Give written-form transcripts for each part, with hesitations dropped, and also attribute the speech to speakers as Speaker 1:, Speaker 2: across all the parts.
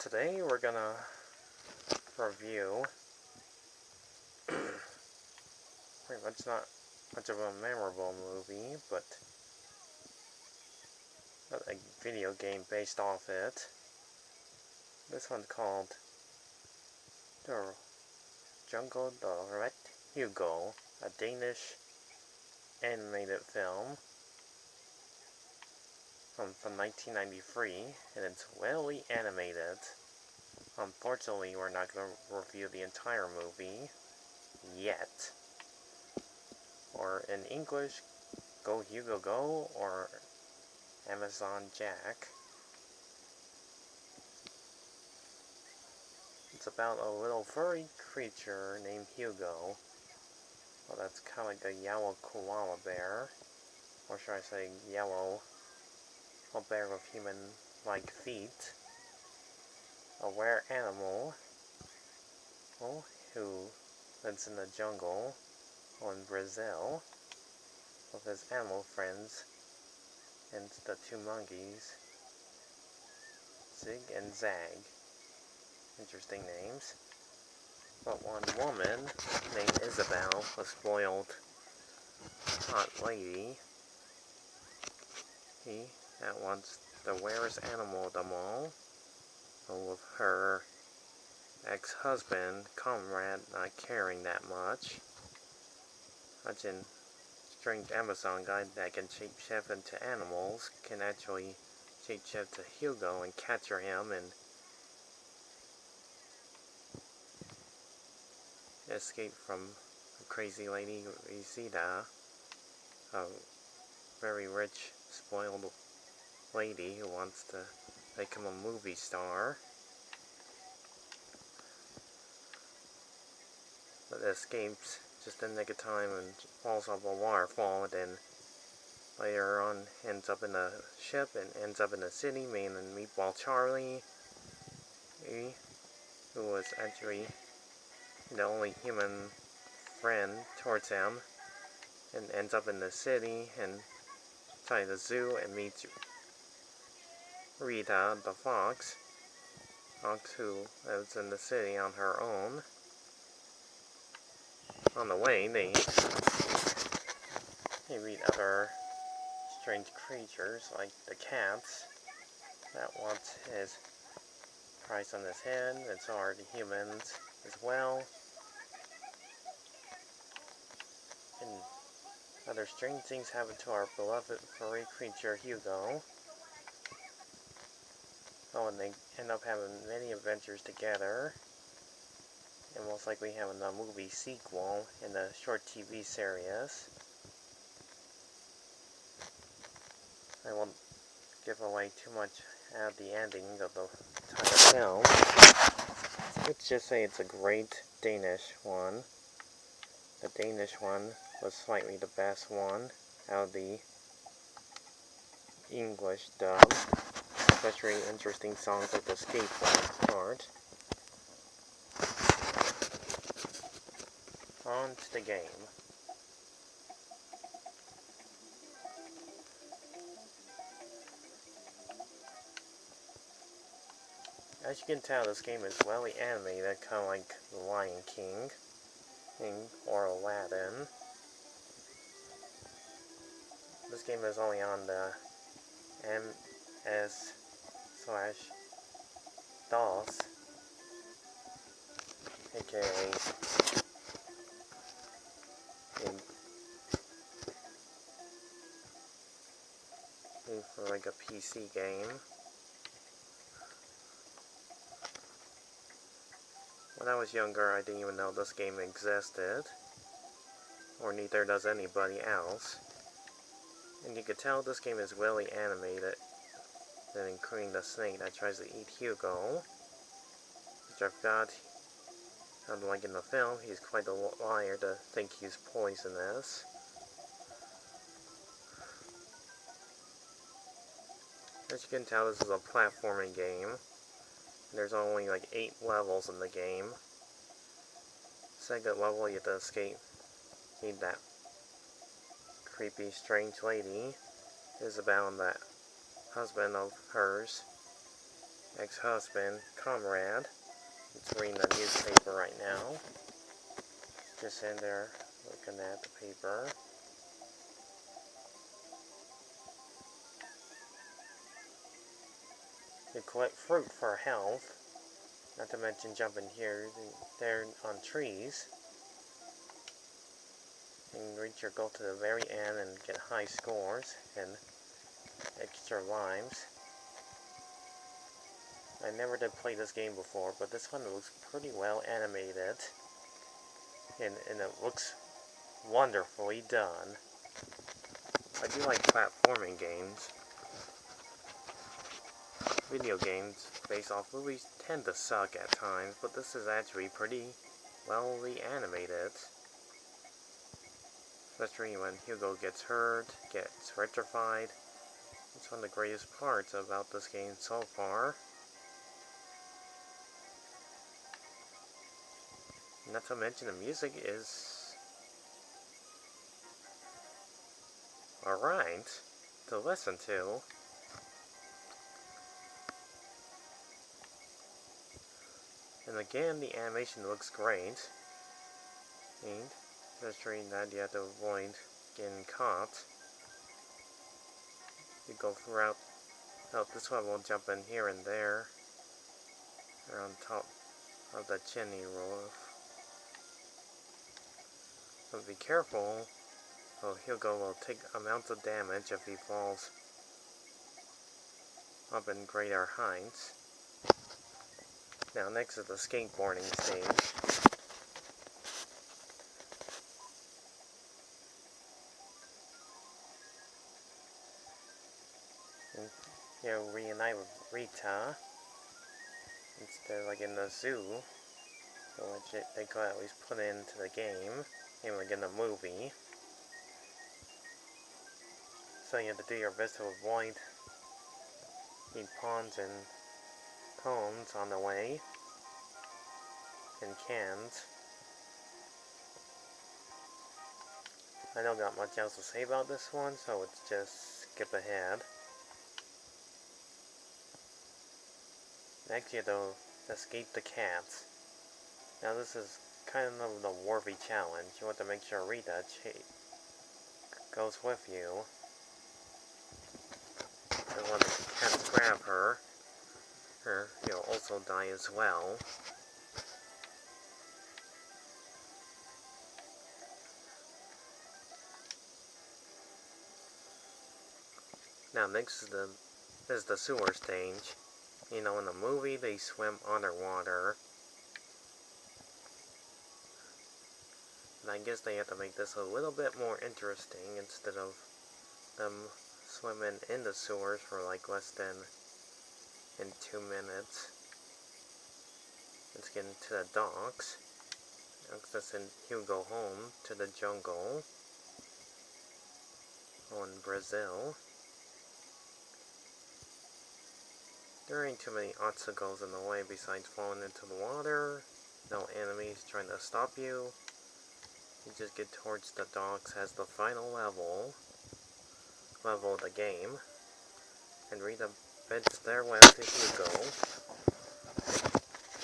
Speaker 1: Today we're gonna review pretty much not much of a memorable movie, but a video game based off it. This one's called the jungledryet Hugo, a Danish animated film from 1993, and it's well animated. Unfortunately, we're not going to review the entire movie yet. Or in English, Go Hugo Go, or Amazon Jack. It's about a little furry creature named Hugo. Well, that's kind of like a yellow koala bear. Or should I say yellow, a bear with human-like feet. A rare animal who lives in the jungle in Brazil with his animal friends and the two monkeys, Zig and Zag. Interesting names. But one woman named Isabel, a spoiled hot lady, he at once the rarest animal of them all, with her ex-husband, Conrad, not caring that much. Such a strange Amazon guy that can shapeshift into animals can actually shapeshift to Hugo and capture him and escape from a crazy lady, Isida, a very rich, spoiled lady who wants to make him a movie star. But escapes just in the nick of time and falls off a waterfall, and then later on ends up in a ship and ends up in a city, meeting Meatball Charlie, who was actually the only human friend towards him, and ends up in the city and inside the zoo and meets Rita the fox who lives in the city on her own. On the way, they meet other strange creatures like the cats that wants his price on his head, and so are the humans as well. And other strange things happen to our beloved furry creature Hugo. Oh, and they end up having many adventures together, and most likely having a movie sequel in the short TV series. I won't give away too much at the ending of the entire film. Let's just say it's a great Danish one. The Danish one was slightly the best one out of the English dub. Especially interesting songs like the skateboard part. On to the game. As you can tell, this game is well animated, kind of like The Lion King or Aladdin. This game is only on the MS/DOS, aka for like a PC game. When I was younger, I didn't even know this game existed, or neither does anybody else. And you can tell this game is really animated, then including the snake that tries to eat Hugo, which I forgot, unlike in the film, he's quite a liar to think he's poisonous. As you can tell, this is a platforming game. There's only like 8 levels in the game. Second level, you have to escape. Meet that creepy, strange lady, Isabel, and that husband of hers. ex-husband, comrade. It's reading the newspaper right now. Just in there looking at the paper. You collect fruit for health. Not to mention jumping here, there on trees. And reach your goal to the very end and get high scores and extra lives. I never did play this game before, but this one looks pretty well animated. And it looks wonderfully done. I do like platforming games. Video games based off movies tend to suck at times, but this is actually pretty well animated. Especially when Hugo gets hurt, gets rectified. It's one of the greatest parts about this game so far. Not to mention the music is alright to listen to. And again, the animation looks great. And especially that you have to avoid getting caught. You go throughout this level, jump in here and there. Or on top of the chimney roof. But be careful, or Hugo will take amounts of damage if he falls up in greater heights. Now next is the skateboarding stage. And you reunite with Rita instead of like in the zoo, which they could at least put into the game, and like in the movie. So you have to do your best to avoid the ponds and cones on the way, and cans. I don't got much else to say about this one, so let's just skip ahead. Next you have to escape the cats. Now this is kind of the worthy challenge. You want to make sure Rita goes with you. And when the cats grab her, you'll also die as well. Now next is the sewer stage. You know, in the movie they swim underwater. And I guess they have to make this a little bit more interesting instead of them swimming in the sewers for like less than 2 minutes. Let's get into the docks. Let's send Hugo home to the jungle. Oh, in Brazil. There ain't too many obstacles in the way besides falling into the water. No enemies trying to stop you. You just get towards the docks as the final level of the game. And Rita bids farewell to Hugo.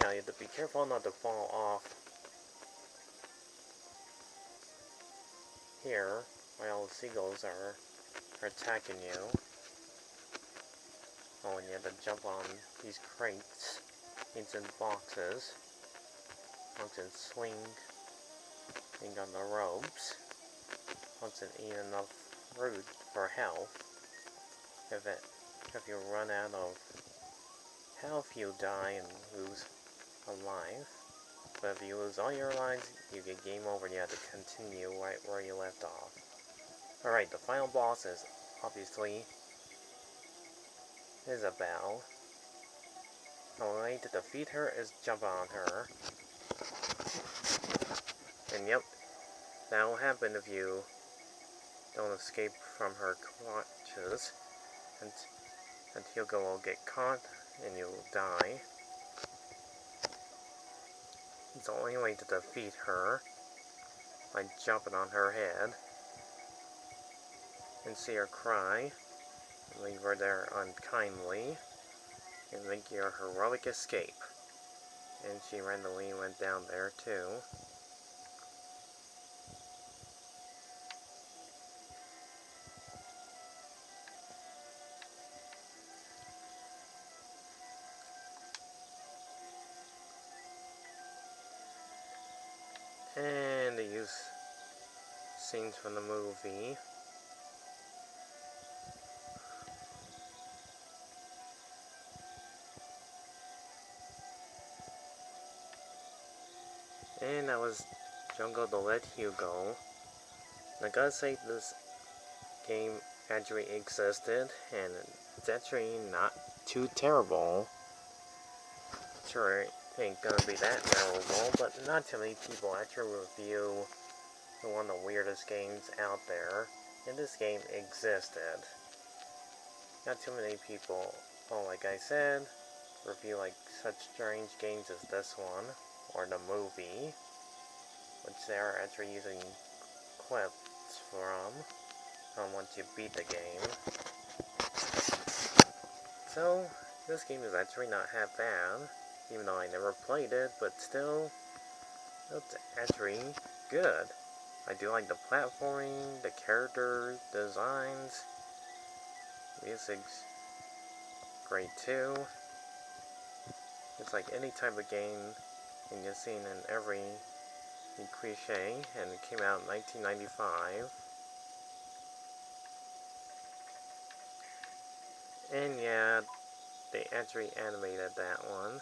Speaker 1: Now you have to be careful not to fall off here while the seagulls are attacking you. Oh, and you have to jump on these crates, these in boxes. Once and swing on the ropes. Once and eat enough fruit for health. If you run out of health, you die and lose a life. But if you lose all your lives, you get game over and you have to continue right where you left off. Alright, the final boss is obviously Isabel. The way to defeat her is jump on her. And yep, that will happen if you don't escape from her clutches. And Hugo will get caught and you'll die. It's the only way to defeat her, by jumping on her head. And see her cry, and leave her there unkindly. and make your heroic escape. And she randomly went down there too. And they use scenes from the movie. And that was Jungledryet Hugo. I gotta say, this game actually existed, and it's actually not too terrible. Sure, it ain't gonna be that terrible, but not too many people actually review one of the weirdest games out there, and this game existed. Not too many people, well, like I said, review like such strange games as this one, or the movie, which they are actually using clips from once you beat the game. So, this game is actually not half bad, even though I never played it, but still, it's actually good. I do like the platforming, the character designs, music's great too. It's like any type of game and you've seen in every cliche, and it came out in 1995. And yeah, they actually animated that one.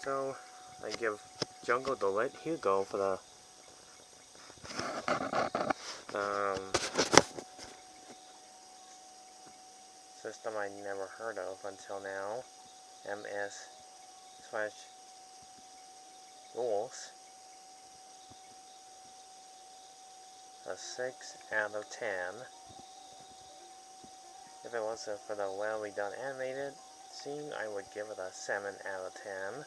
Speaker 1: So, I give Jungledryet Hugo for the system I never heard of until now, MS/Rules, a 6 out of 10. If it wasn't for the well done animated scene, I would give it a 7 out of 10.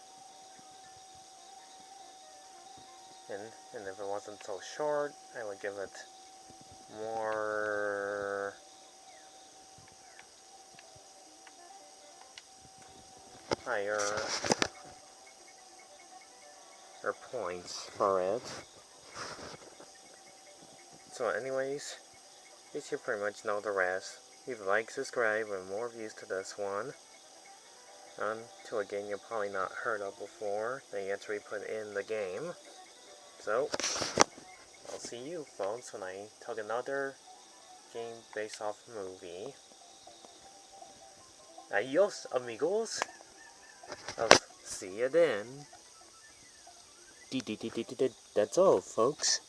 Speaker 1: And if it wasn't so short, I would give it more higher or points for it. So anyways, you should pretty much know the rest. Leave a like, subscribe, and more views to this one. To a game you've probably not heard of before, they actually put in the game. So, I'll see you folks when I talk another game based off movie. Adios, amigos. I'll see you then. That's all, folks.